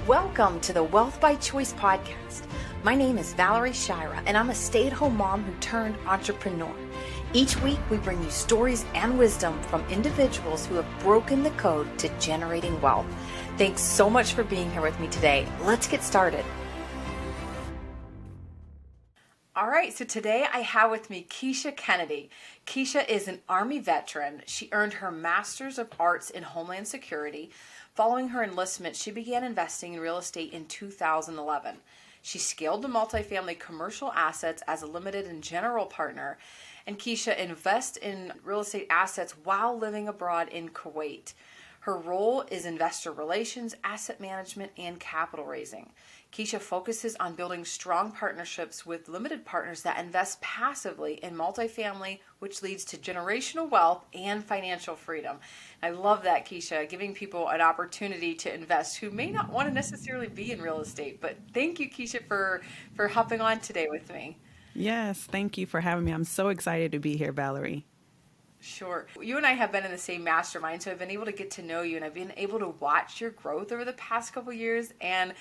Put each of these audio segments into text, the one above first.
Welcome to the Wealth by Choice podcast. My name is Valerie Shirah, and I'm a stay-at-home mom who turned entrepreneur. Each week, we bring you stories and wisdom from individuals who have broken the code to generating wealth. Thanks so much for being here with me today. Let's get started. All right, so today I have with me Keishia Kennedy. Keishia is an Army veteran. She earned her Master's of Arts in Homeland Security. Following her enlistment, she began investing in real estate in 2011. She scaled to multifamily commercial assets as a limited and general partner. And Keishia invests in real estate assets while living abroad in Kuwait. Her role is investor relations, asset management, and capital raising. Keishia focuses on building strong partnerships with limited partners that invest passively in multifamily, which leads to generational wealth and financial freedom. I love that, Keishia, giving people an opportunity to invest who may not want to necessarily be in real estate. But thank you, Keishia, for hopping on today with me. Yes, thank you for having me. I'm so excited to be here, Valerie. Sure. You and I have been in the same mastermind, so I've been able to get to know you, and I've been able to watch your growth over the past couple years. And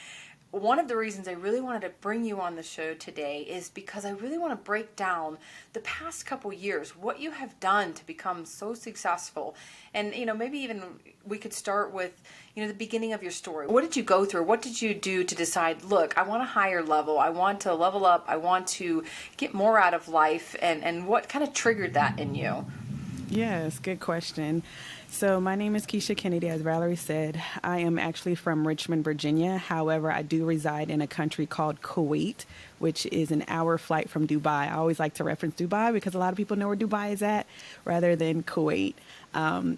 one of the reasons I really wanted to bring you on the show today is because I really want to break down the past couple years, what you have done to become so successful. And, maybe even we could start with, the beginning of your story. What did you go through? What did you do to decide, look, I want a higher level. I want to level up. I want to get more out of life. And what kind of triggered that in you? Yes, good question. So my name is Keishia Kennedy, as Valerie said. I am actually from Richmond, Virginia. However, I do reside in a country called Kuwait, which is an hour flight from Dubai. I always like to reference Dubai because a lot of people know where Dubai is at rather than Kuwait.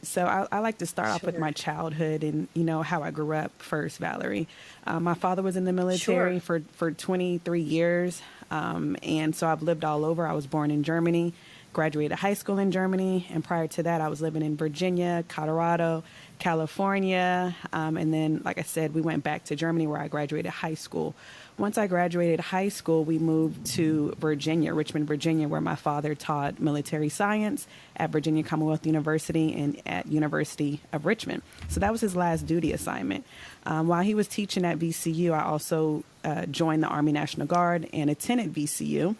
So I like to start off with my childhood and, how I grew up first, Valerie. My father was in the military for 23 years. And so I've lived all over. I was born in Germany. Graduated high school in Germany, and prior to that, I was living in Virginia, Colorado, California, and then, like I said, we went back to Germany where I graduated high school. Once I graduated high school, we moved to Virginia, Richmond, Virginia, where my father taught military science at Virginia Commonwealth University and at University of Richmond. So that was his last duty assignment. While he was teaching at VCU, I also joined the Army National Guard and attended VCU.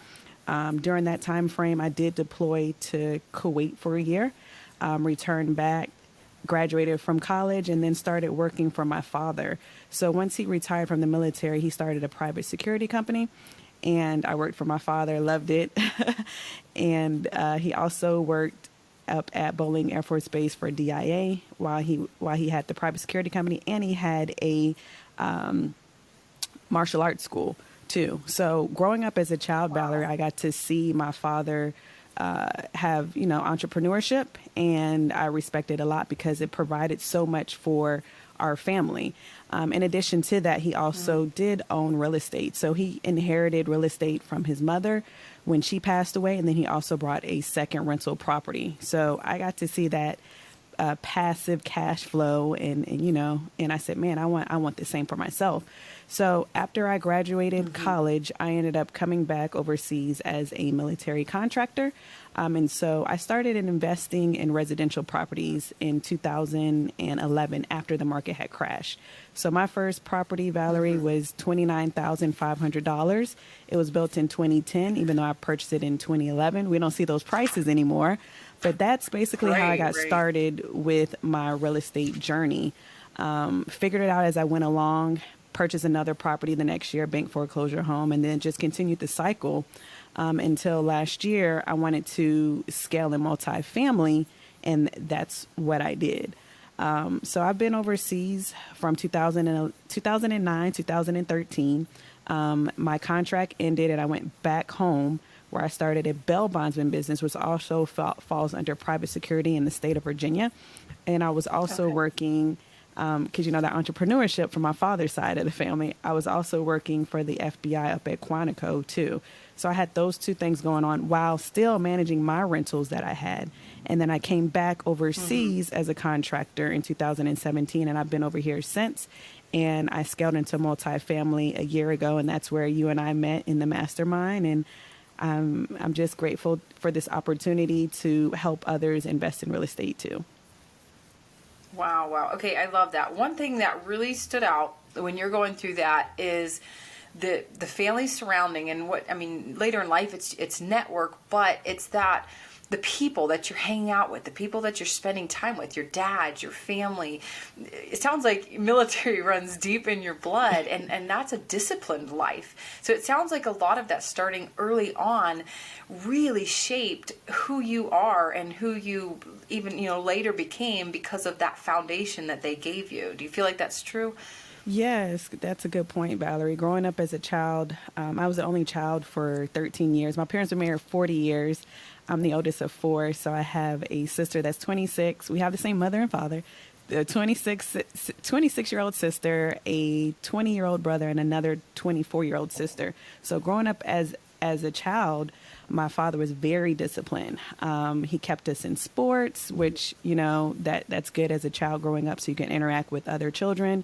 During that time frame, I did deploy to Kuwait for a year, returned back, graduated from college, and then started working for my father. So once he retired from the military, he started a private security company, and I worked for my father, loved it. And he also worked up at Bowling Air Force Base for DIA while he had the private security company, and he had a martial arts school too. So growing up as a child, Valerie, I got to see my father have, entrepreneurship, and I respect it a lot because it provided so much for our family. In addition to that, he also did own real estate. So he inherited real estate from his mother when she passed away, and then he also brought a second rental property. So I got to see that passive cash flow, and I said, man, I want the same for myself. So after I graduated college, I ended up coming back overseas as a military contractor. And so I started investing in residential properties in 2011 after the market had crashed. So my first property, Valerie, was $29,500. It was built in 2010, even though I purchased it in 2011. We don't see those prices anymore. But that's basically how I got started with my real estate journey. Figured it out as I went along, purchased another property the next year, bank foreclosure home, and then just continued the cycle until last year I wanted to scale in multifamily, and that's what I did. So I've been overseas from 2009, 2013. My contract ended and I went back home where I started a bail bondsman business, which also falls under private security in the state of Virginia. And I was also working, because that entrepreneurship from my father's side of the family, I was also working for the FBI up at Quantico too. So I had those two things going on while still managing my rentals that I had. And then I came back overseas as a contractor in 2017, and I've been over here since. And I scaled into multifamily a year ago, and that's where you and I met in the mastermind. And I'm just grateful for this opportunity to help others invest in real estate too. Wow. Okay, I love that. One thing that really stood out when you're going through that is the family surrounding, and what I mean later in life it's network, but it's that the people that you're hanging out with, the people that you're spending time with, your dad, your family. It sounds like military runs deep in your blood, and that's a disciplined life. So it sounds like a lot of that starting early on really shaped who you are and who you even, later became because of that foundation that they gave you. Do you feel like that's true? Yes, that's a good point, Valerie. Growing up as a child, I was the only child for 13 years. My parents were married 40 years. I'm the oldest of four, so I have a sister that's 26. We have the same mother and father. A 26-year-old sister, a 20-year-old brother, and another 24-year-old sister. So growing up as a child, my father was very disciplined. He kept us in sports, which, that's good as a child growing up so you can interact with other children,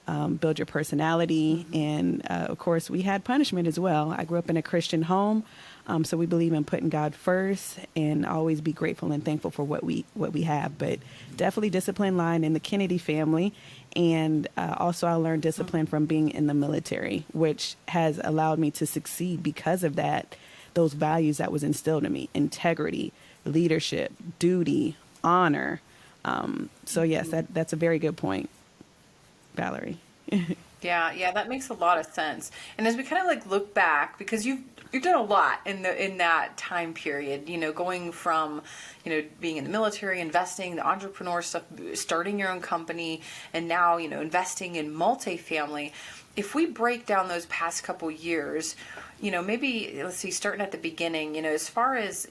build your personality. And, of course, we had punishment as well. I grew up in a Christian home, so we believe in putting God first and always be grateful and thankful for what we have. But definitely discipline line in the Kennedy family. And also I learned discipline from being in the military, which has allowed me to succeed because of that. Those values that was instilled in me: integrity, leadership, duty, honor. So yes, that's a very good point, Valerie. Yeah, that makes a lot of sense. And as we kind of like look back, because you've done a lot in that time period, going from, being in the military, investing, the entrepreneur stuff, starting your own company, and now, investing in multifamily. If we break down those past couple years, maybe let's see, starting at the beginning, as far as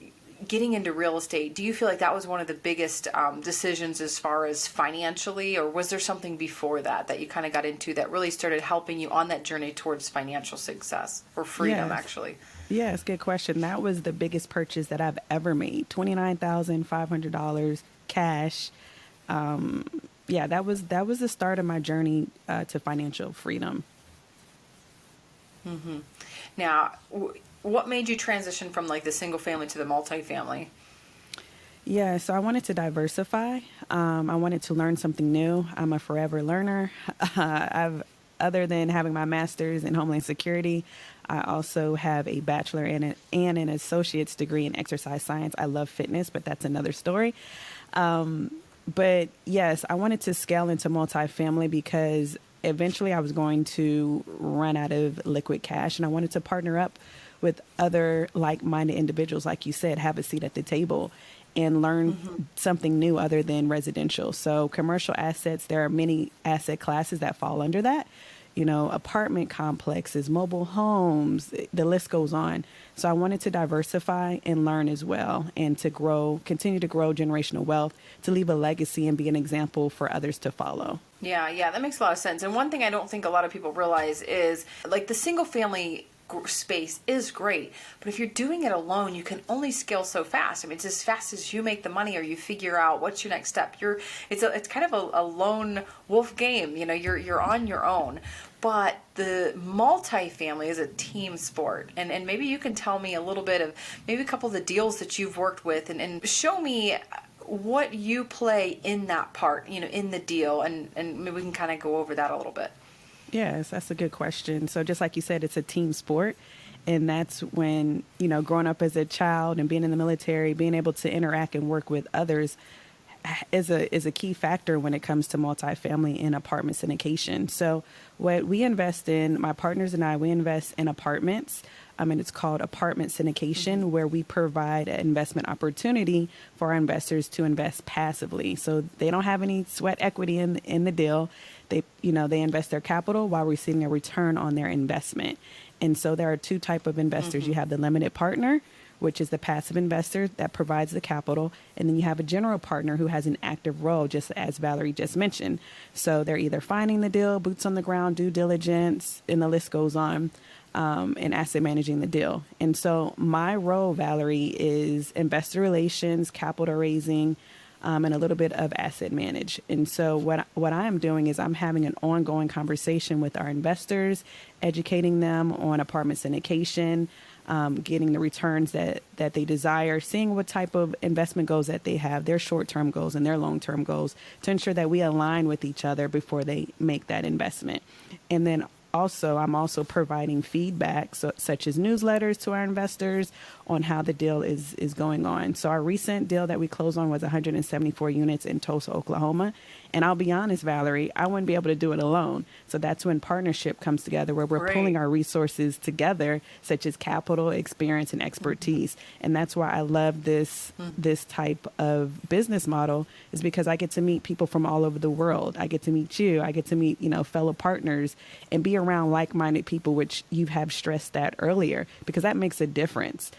getting into real estate, do you feel like that was one of the biggest decisions as far as financially, or was there something before that you kind of got into that really started helping you on that journey towards financial success or freedom, Yes. actually? Yes, good question. That was the biggest purchase that I've ever made. $29,500 cash. Yeah, that was the start of my journey to financial freedom. Now, what made you transition from like the single family to the multifamily? Yeah, so I wanted to diversify. I wanted to learn something new. I'm a forever learner. Other than having my master's in Homeland Security, I also have a bachelor and an associate's degree in exercise science. I love fitness, but that's another story. But yes, I wanted to scale into multifamily because eventually I was going to run out of liquid cash, and I wanted to partner up with other like-minded individuals, like you said, have a seat at the table and learn something new other than residential. So commercial assets, there are many asset classes that fall under that. Apartment complexes, mobile homes, the list goes on. So I wanted to diversify and learn as well, and to continue to grow generational wealth, to leave a legacy and be an example for others to follow. Yeah, that makes a lot of sense. And one thing I don't think a lot of people realize is like the single family space is great, but if you're doing it alone, you can only scale so fast. I mean, it's as fast as you make the money or you figure out what's your next step. It's kind of a lone wolf game. You're on your own. But the multifamily is a team sport, and maybe you can tell me a little bit of maybe a couple of the deals that you've worked with, and show me what you play in that part, in the deal, and maybe we can kind of go over that a little bit. Yes, that's a good question. So just like you said, it's a team sport. And that's when, growing up as a child and being in the military, being able to interact and work with others is a key factor when it comes to multifamily and apartment syndication. So what we invest in, my partners and I, we invest in apartments. And it's called apartment syndication, where we provide an investment opportunity for our investors to invest passively. So they don't have any sweat equity in the deal. They invest their capital while receiving a return on their investment. And so there are two type of investors. You have the limited partner, which is the passive investor that provides the capital. And then you have a general partner who has an active role, just as Valerie just mentioned. So they're either finding the deal, boots on the ground, due diligence, and the list goes on, and asset managing the deal. And so my role, Valerie, is investor relations, capital raising, and a little bit of asset manage. And so what I am doing is I'm having an ongoing conversation with our investors, educating them on apartment syndication, getting the returns that they desire, seeing what type of investment goals that they have, their short-term goals and their long-term goals, to ensure that we align with each other before they make that investment. And then also, I'm also providing feedback, such as newsletters to our investors on how the deal is going on. So our recent deal that we closed on was 174 units in Tulsa, Oklahoma. And I'll be honest, Valerie, I wouldn't be able to do it alone. So that's when partnership comes together, where we're Great. pulling our resources together, such as capital, experience, and expertise. And that's why I love this type of business model, is because I get to meet people from all over the world. I get to meet you. I get to meet, fellow partners and be around like-minded people, which you have stressed that earlier, because that makes a difference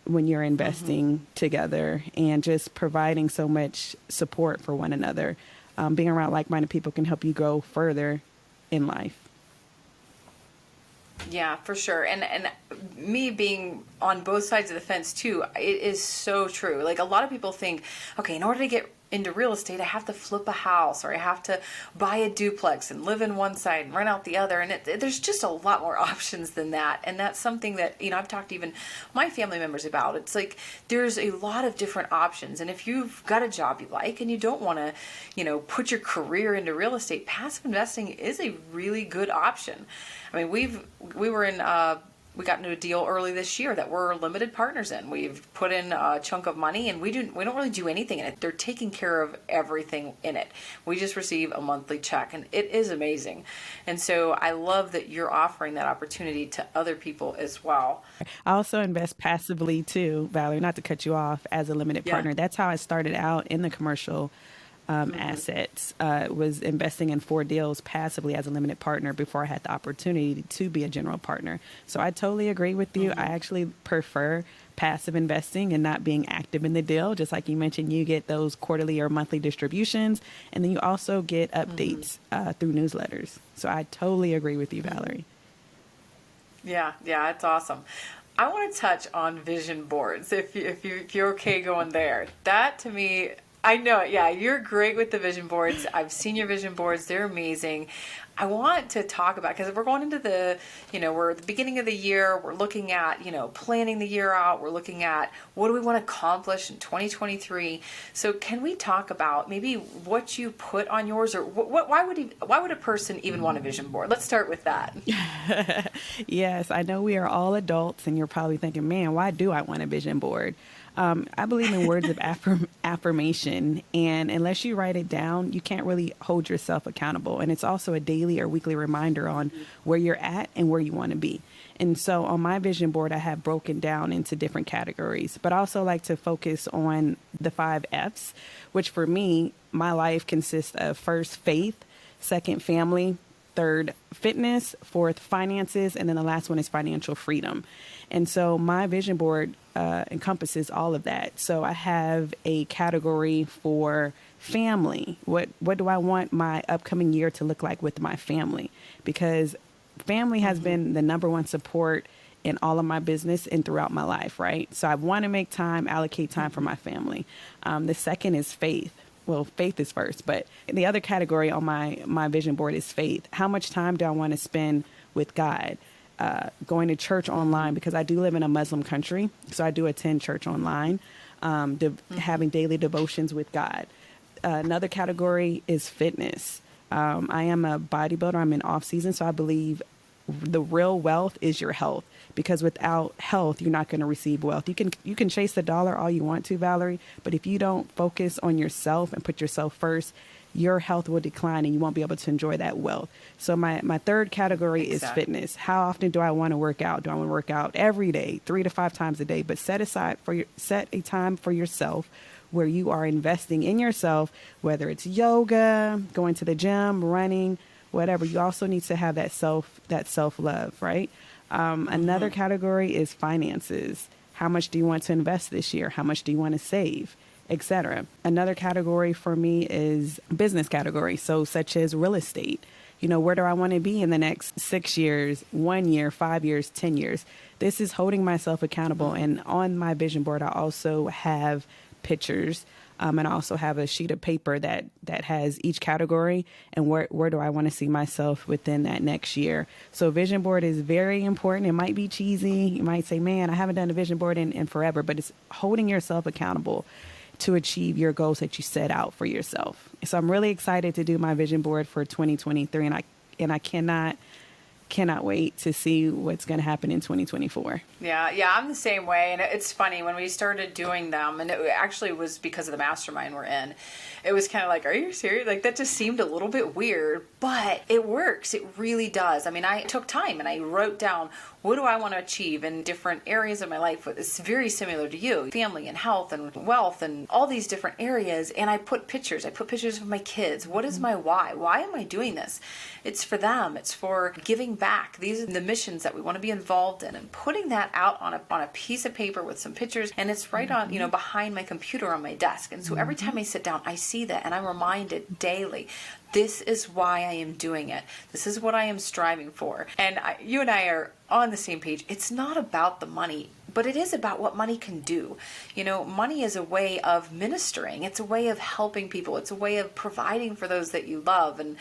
when you're investing together and just providing so much support for one another. Being around like-minded people can help you go further in life. Yeah, for sure. And me being on both sides of the fence too, it is so true. Like, a lot of people think, okay, in order to get into real estate, I have to flip a house, or I have to buy a duplex and live in one side and rent out the other. And there's just a lot more options than that. And that's something that, I've talked to even my family members about. It's like, there's a lot of different options. And if you've got a job you like and you don't want to, put your career into real estate, passive investing is a really good option. I mean, we got into a deal early this year that we're limited partners in. We've put in a chunk of money, and we don't really do anything in it. They're taking care of everything in it. We just receive a monthly check, and it is amazing. And so I love that you're offering that opportunity to other people as well. I also invest passively too, Valerie, not to cut you off, as a limited partner. That's how I started out in the commercial assets, was investing in 4 deals passively as a limited partner before I had the opportunity to be a general partner. So I totally agree with you. I actually prefer passive investing and not being active in the deal. Just like you mentioned, you get those quarterly or monthly distributions, and then you also get updates through newsletters. So I totally agree with you, Valerie. Yeah, it's awesome. I want to touch on vision boards, if you're okay going there. That, to me, I know, yeah, you're great with the vision boards. I've seen your vision boards. They're amazing. I want to talk about, because we're going into we're at the beginning of the year. We're looking at, planning the year out. We're looking at what do we want to accomplish in 2023. So can we talk about maybe what you put on yours, or why would a person even want a vision board? Let's start with that. Yes, I know we are all adults, and you're probably thinking, man, why do I want a vision board? I believe in words of affirmation, and unless you write it down, you can't really hold yourself accountable. And it's also a daily or weekly reminder on where you're at and where you want to be. And so on my vision board, I have broken down into different categories, but I also like to focus on the 5 F's, which for me, my life consists of: first, faith; second, family; third, fitness; fourth, finances; and then the last one is financial freedom. And so my vision board encompasses all of that. So I have a category for family. What do I want my upcoming year to look like with my family? Because family has been the number one support in all of my business and throughout my life, right? So I want to make time, allocate time for my family. The second is faith. Well, faith is first, but the other category on my vision board is faith. How much time do I want to spend with God? Going to church online, because I do live in a Muslim country, so I do attend church online, having daily devotions with God. Another category is fitness. I am a bodybuilder. I'm in off season, so I believe the real wealth is your health, because without health, you're not going to receive wealth. You can chase the dollar all you want to, Valerie, but if you don't focus on yourself and put yourself first, your health will decline and you won't be able to enjoy that wealth. So my third category is fitness. How often do I want to work out? Do I want to work out every day, 3 to 5 times a day? But set a time for yourself where you are investing in yourself, whether it's yoga, going to the gym, running, whatever. You also need to have that self-love, right? Another category is finances. How much do you want to invest this year? How much do you want to save? Etc. Another category for me is business category. So such as real estate. Where do I want to be in the next 6 years, 1 year, 5 years, 10 years? This is holding myself accountable. And on my vision board, I also have pictures And I also have a sheet of paper that has each category and where do I want to see myself within that next year. So vision board is very important. It might be cheesy. You might say, man, I haven't done a vision board in forever, but it's holding yourself accountable to achieve your goals that you set out for yourself. So I'm really excited to do my vision board for 2023, and I cannot wait to see what's going to happen in 2024. Yeah, I'm the same way. And it's funny when we started doing them, and it actually was because of the mastermind we're in. It was kind of like, are you serious? Like, that just seemed a little bit weird, but it works. It really does. I mean, I took time and I wrote down, what do I want to achieve in different areas of my life? It's very similar to you, family and health and wealth and all these different areas. And I put pictures. I put pictures of my kids. What is my why? Why am I doing this? It's for them. It's for giving back. These are the missions that we want to be involved in, and putting that out on a piece of paper with some pictures. And it's right on, behind my computer on my desk. And so every time I sit down, I see that and I'm reminded daily, this is why I am doing it. This is what I am striving for. And you and I are on the same page. It's not about the money, but it is about what money can do. Money is a way of ministering. It's a way of helping people. It's a way of providing for those that you love and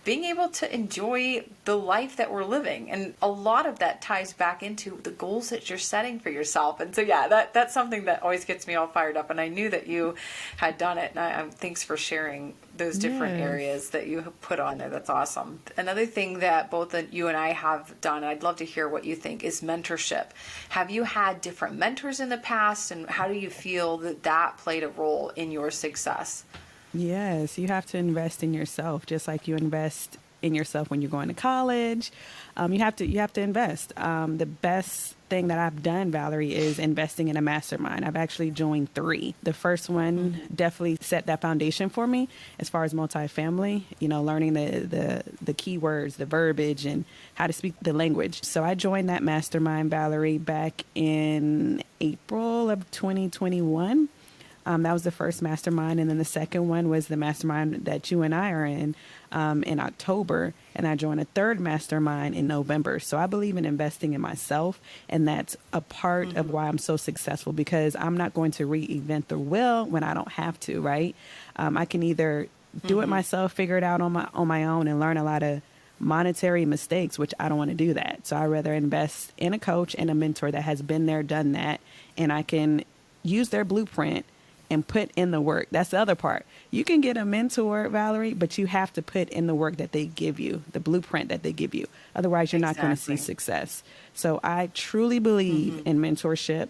being able to enjoy the life that we're living. And a lot of that ties back into the goals that you're setting for yourself. And so, yeah, that's something that always gets me all fired up. And I knew that you had done it. And thanks for sharing those different areas that you have put on there. That's awesome. Another thing that both you and I have done, I'd love to hear what you think, is mentorship. Have you had different mentors in the past, and how do you feel that played a role in your success? Yes, you have to invest in yourself, just like you invest in yourself when you're going to college. You have to invest. The best thing that I've done, Valerie, is investing in a mastermind. I've actually joined 3. The first one definitely set that foundation for me as far as multifamily, learning the keywords, the verbiage, and how to speak the language. So I joined that mastermind, Valerie, back in April of 2021. That was the first mastermind. And then the second one was the mastermind that you and I are in October. And I joined a third mastermind in November. So I believe in investing in myself. And that's a part of why I'm so successful, because I'm not going to reinvent the wheel when I don't have to, right? I can either do it myself, figure it out on my own, and learn a lot of monetary mistakes, which I don't want to do that. So I rather invest in a coach and a mentor that has been there, done that, and I can use their blueprint and put in the work. That's the other part. You can get a mentor, Valerie, but you have to put in the work that they give you, the blueprint that they give you. Otherwise, you're not going to see success. So I truly believe in mentorship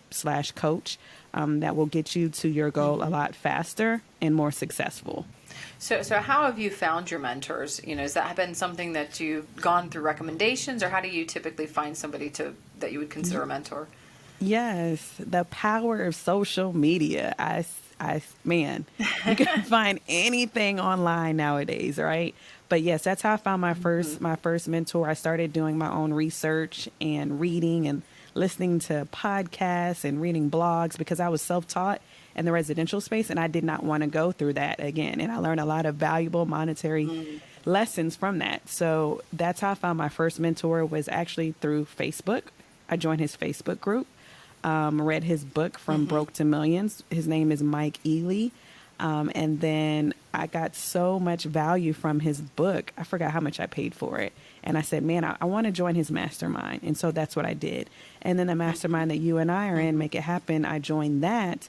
/ coach that will get you to your goal a lot faster and more successful. So how have you found your mentors? Has that been something that you've gone through recommendations, or how do you typically find somebody that you would consider a mentor? Yes, the power of social media. Man, you can find anything online nowadays, right? But yes, that's how I found my first mentor. I started doing my own research and reading and listening to podcasts and reading blogs, because I was self-taught in the residential space and I did not want to go through that again. And I learned a lot of valuable monetary lessons from that. So that's how I found my first mentor, was actually through Facebook. I joined his Facebook group. Read his book, From Broke to Millions. His name is Mike Ely. And then I got so much value from his book. I forgot how much I paid for it. And I said, man, I want to join his mastermind. And so that's what I did. And then the mastermind that you and I are in, Make It Happen, I joined that.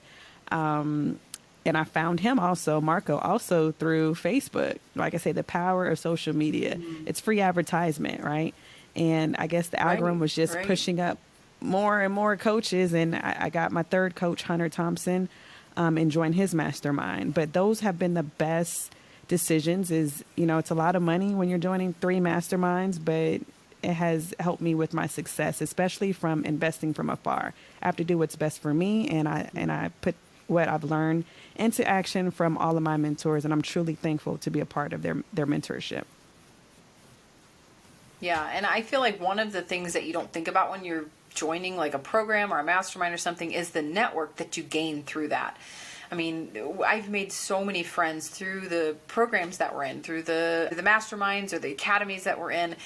And I found him also, Marco, also through Facebook. Like I say, the power of social media. It's free advertisement, right? And I guess the algorithm was just pushing up more and more coaches, and I got my third coach, Hunter Thompson, and joined his mastermind. But those have been the best decisions. It's a lot of money when you're joining 3 masterminds, but it has helped me with my success, especially from investing from afar. I have to do what's best for me, and I put what I've learned into action from all of my mentors, and I'm truly thankful to be a part of their mentorship. Yeah, and I feel like one of the things that you don't think about when you're joining like a program or a mastermind or something is the network that you gain through that. I mean, I've made so many friends through the programs that we're in, through the masterminds or the academies that we're in.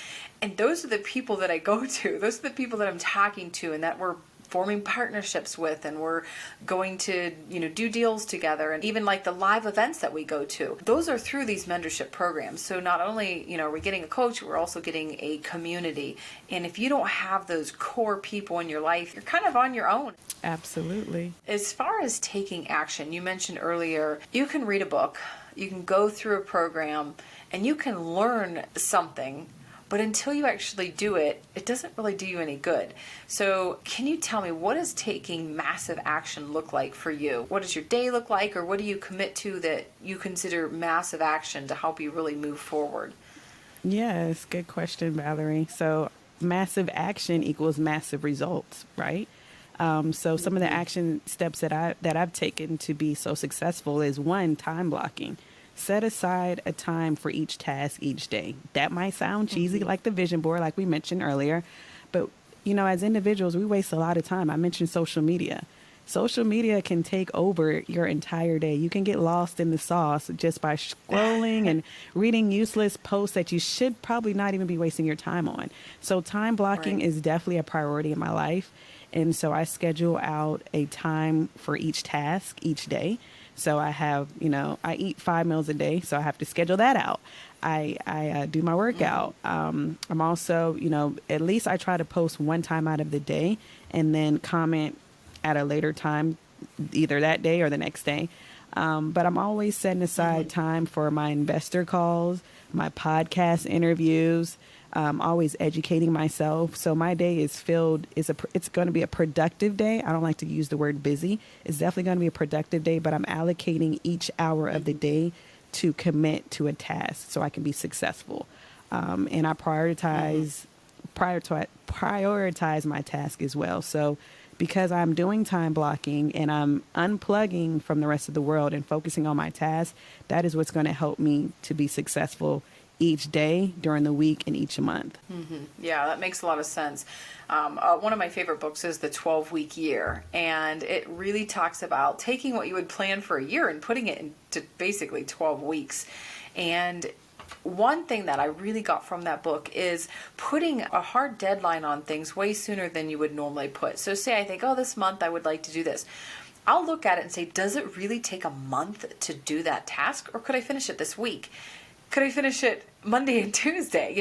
And those are the people that I go to. Those are the people that I'm talking to and that we're forming partnerships with, and we're going to, do deals together, and even like the live events that we go to. Those are through these mentorship programs. So not only, are we getting a coach, we're also getting a community. And if you don't have those core people in your life, you're kind of on your own. Absolutely. As far as taking action, you mentioned earlier, you can read a book, you can go through a program, and you can learn something, but until you actually do it, it doesn't really do you any good. So can you tell me, what does taking massive action look like for you? What does your day look like, or what do you commit to that you consider massive action to help you really move forward? Yes, good question, Valerie. So massive action equals massive results, right? So some of the action steps that I've taken to be so successful is, one, time blocking. Set aside a time for each task each day. That might sound cheesy, like the vision board, like we mentioned earlier, but as individuals, we waste a lot of time. I mentioned social media. Social media can take over your entire day. You can get lost in the sauce just by scrolling and reading useless posts that you should probably not even be wasting your time on. So time blocking Right. is definitely a priority in my life. And so I schedule out a time for each task each day. So I have, I eat 5 meals a day, so I have to schedule that out. I do my workout. I'm also, at least I try to post one time out of the day and then comment at a later time, either that day or the next day. But I'm always setting aside time for my investor calls, my podcast interviews, always educating myself. So my day is filled, it's going to be a productive day. I don't like to use the word busy. It's definitely going to be a productive day, but I'm allocating each hour of the day to commit to a task so I can be successful. And I prioritize my task as well. So because I'm doing time blocking and I'm unplugging from the rest of the world and focusing on my task, that is what's going to help me to be successful each day, during the week, and each month. Yeah, that makes a lot of sense. One of my favorite books is The 12-Week Year, and it really talks about taking what you would plan for a year and putting it into basically 12 weeks. And one thing that I really got from that book is putting a hard deadline on things way sooner than you would normally put. So say I think, this month I would like to do this. I'll look at it and say, does it really take a month to do that task, or could I finish it this week? Could I finish it Monday and Tuesday?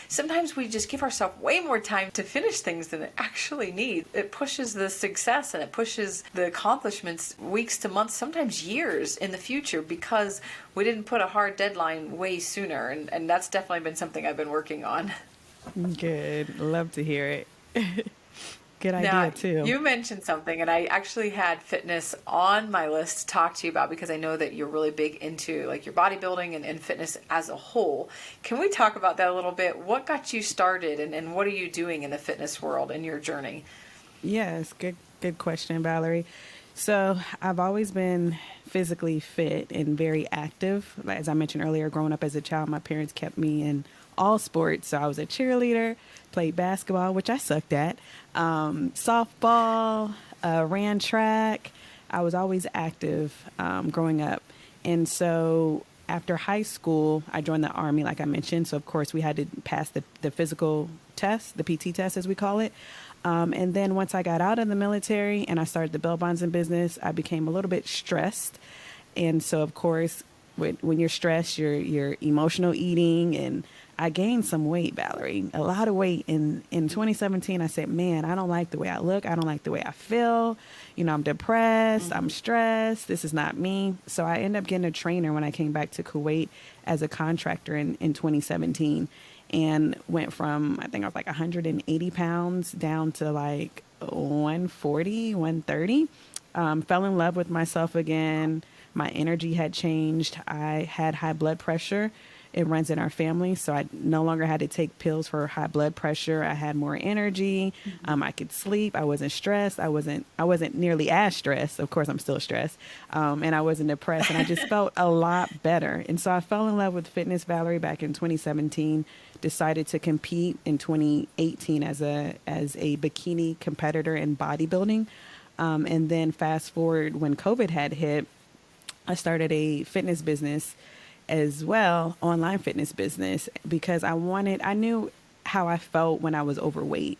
Sometimes we just give ourselves way more time to finish things than it actually needs. It pushes the success and it pushes the accomplishments weeks to months, sometimes years in the future, because we didn't put a hard deadline way sooner. And that's definitely been something I've been working on. Good. Love to hear it. Good idea, Now, too. you mentioned something, and I actually had fitness on my list to talk to you about because I know that you're really big into like your bodybuilding and fitness as a whole. Can we talk about that a little bit? What got you started, and what are you doing in the fitness world in your journey? Yes, good question, Valerie. So I've always been physically fit and very active. As I mentioned earlier, growing up as a child, my parents kept me in all sports. So I was a cheerleader, played basketball, which I sucked at, softball, ran track. I was always active growing up. And so after high school, I joined the Army, like I mentioned. So, of course, we had to pass the physical test, the PT test, as we call it. And then once I got out of the military and I started the bail bondsman business, I became a little bit stressed. And so, of course, when you're stressed, you're emotional eating. And I gained some weight, Valerie, a lot of weight. In 2017, I said, man, I don't like the way I look. I don't like the way I feel. I'm depressed. I'm stressed. This is not me. So I ended up getting a trainer when I came back to Kuwait as a contractor in 2017. And went from, I think I was like 180 pounds down to like 140, 130. Fell in love with myself again. My energy had changed. I had high blood pressure. It runs in our family, so I no longer had to take pills for high blood pressure. I had more energy. I could sleep. I wasn't stressed. I wasn't nearly as stressed. Of course, I'm still stressed. And I wasn't depressed, and I just felt a lot better. And so I fell in love with fitness, Valerie, back in 2017. Decided to compete in 2018 as a bikini competitor in bodybuilding. And then fast forward, when COVID had hit, I started a fitness business as well, online fitness business, because I knew how I felt when I was overweight.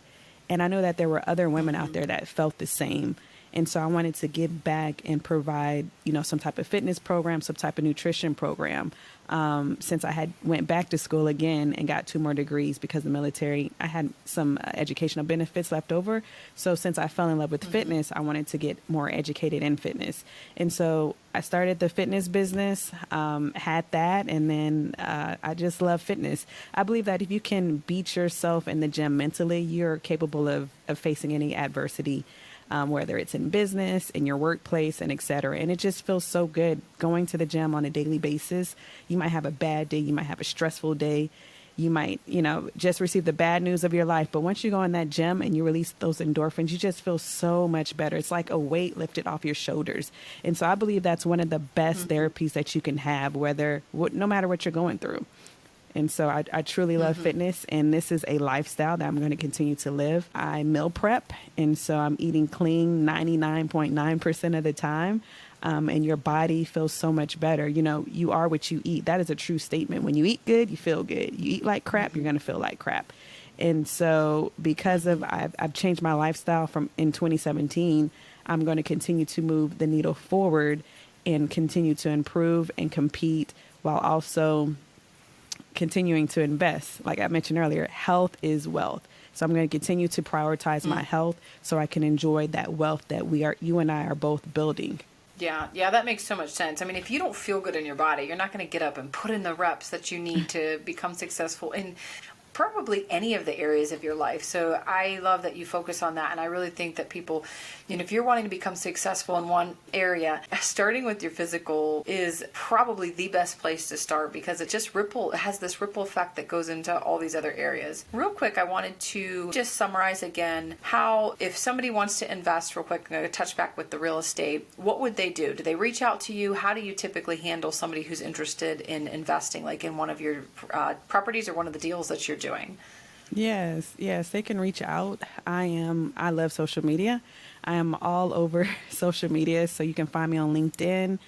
And I know that there were other women out there that felt the same. And so I wanted to give back and provide, some type of fitness program, some type of nutrition program. Since I had went back to school again and got 2 more degrees because of the military, I had some educational benefits left over. So since I fell in love with fitness, I wanted to get more educated in fitness. And so I started the fitness business, had that, and then I just love fitness. I believe that if you can beat yourself in the gym mentally, you're capable of facing any adversity. Whether it's in business, in your workplace, and et cetera. And it just feels so good going to the gym on a daily basis. You might have a bad day. You might have a stressful day. You might, just receive the bad news of your life. But once you go in that gym and you release those endorphins, you just feel so much better. It's like a weight lifted off your shoulders. And so I believe that's one of the best therapies that you can have, no matter what you're going through. And so I truly love fitness, and this is a lifestyle that I'm going to continue to live. I meal prep, and so I'm eating clean 99.9% of the time, and your body feels so much better. You are what you eat. That is a true statement. When you eat good, you feel good. You eat like crap, you're going to feel like crap. And so because I've changed my lifestyle in 2017, I'm going to continue to move the needle forward and continue to improve and compete while also continuing to invest. Like I mentioned earlier, health is wealth. So I'm going to continue to prioritize my health so I can enjoy that wealth that you and I are both building. Yeah, that makes so much sense. I mean, if you don't feel good in your body, you're not going to get up and put in the reps that you need to become successful in probably any of the areas of your life. So I love that you focus on that. And I really think that people, if you're wanting to become successful in one area, starting with your physical is probably the best place to start, because it has this ripple effect that goes into all these other areas. Real quick, I wanted to just summarize again how, if somebody wants to invest, real quick, I'm going to touch back with the real estate, what would they do? Do they reach out to you? How do you typically handle somebody who's interested in investing, like in one of your properties or one of the deals that you're doing? Yes, they can reach out. I love social media. I am all over social media, so you can find me on LinkedIn,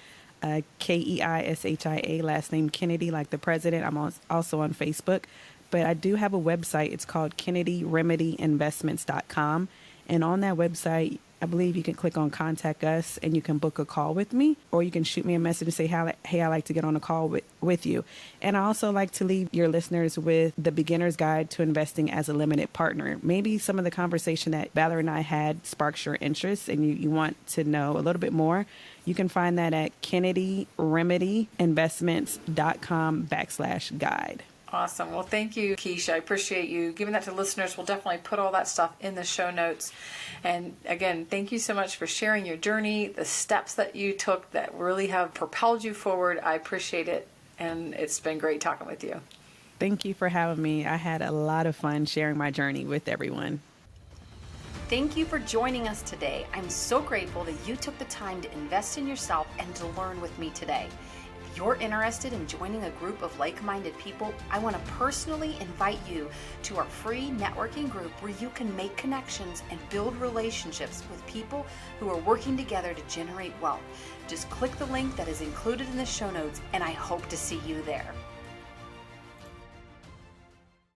Keishia, last name Kennedy, like the president. I'm also on Facebook, but I do have a website. It's called KennedyRemedyInvestments.com, and on that website, I believe you can click on contact us and you can book a call with me, or you can shoot me a message and say, hey, I'd like to get on a call with you. And I also like to leave your listeners with the beginner's guide to investing as a limited partner. Maybe some of the conversation that Valerie and I had sparks your interest and you want to know a little bit more. You can find that at KennedyRemedyInvestments.com/guide. Awesome. Well, thank you, Keishia. I appreciate you giving that to listeners. We'll definitely put all that stuff in the show notes. And again, thank you so much for sharing your journey, the steps that you took that really have propelled you forward. I appreciate it. And it's been great talking with you. Thank you for having me. I had a lot of fun sharing my journey with everyone. Thank you for joining us today. I'm so grateful that you took the time to invest in yourself and to learn with me today. If you're interested in joining a group of like-minded people, I want to personally invite you to our free networking group where you can make connections and build relationships with people who are working together to generate wealth. Just click the link that is included in the show notes, and I hope to see you there.